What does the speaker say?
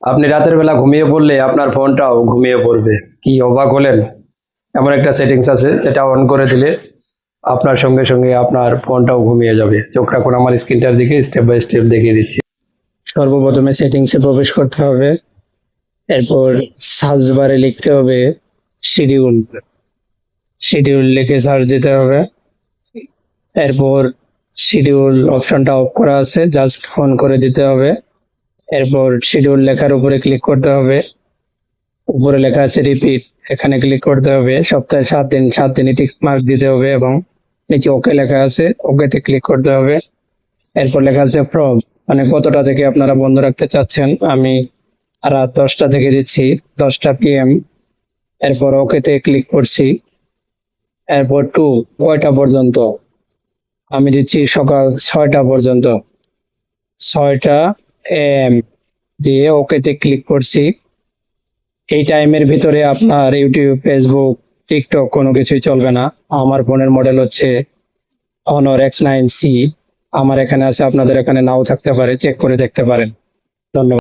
আপনি রাতের বেলা ঘুমিয়ে পড়লে আপনার ফোনটাও ঘুমিয়ে পড়বে। কি অবাক হলেন? এমন একটা সেটিংস আছে যেটা অন করে দিলে আপনার সঙ্গে সঙ্গে আপনার ফোনটাও ঘুমিয়ে যাবে। চোখ রাখুন আমার স্ক্রিনটার দিকে, স্টেপ বাই স্টেপ দেখিয়ে দিচ্ছি। সর্বপ্রথমে সেটিংসে প্রবেশ করতে হবে, এরপর সার্চ বারে লিখতে হবে শিডিউল। শিডিউল লিখে সার্চ দিতে হবে। এরপর শিডিউল অপশনটা অফ করা আছে, জাস্ট অন করে দিতে হবে। এরপর শিডিউল লেখার উপরে ক্লিক করতে হবে। উপরে লেখা আছে রিপিট, এখানে ক্লিক করতে হবে। সপ্তাহে 7 দিন, 7 দিনই টিক মার্ক দিতে হবে এবং নিচে ওকে লেখা আছে, ওকেতে ক্লিক করতে হবে। এরপর লেখা আছে ফ্রম, মানে কতটা থেকে আপনারা বন্ধ রাখতে চাচ্ছেন। আমি রাত 10টা থেকে দিচ্ছি, 10টা PM। এরপর ওকেতে ক্লিক করছি। এরপর টু, কয়টা পর্যন্ত, আমি দিচ্ছি সকাল 6টা পর্যন্ত, 6টা AM দিয়ে ওকেতে ক্লিক করছি। এই টাইমের ভিতরে আপনার ইউটিউব, ফেসবুক, টিকটক কোনো কিছুই চলবে না। আমার ফোনের মডেল হচ্ছে Honor X9C। আমার এখানে আছে, আপনাদের এখানে নাও থাকতে পারে, চেক করে দেখতে পারেন। ধন্যবাদ।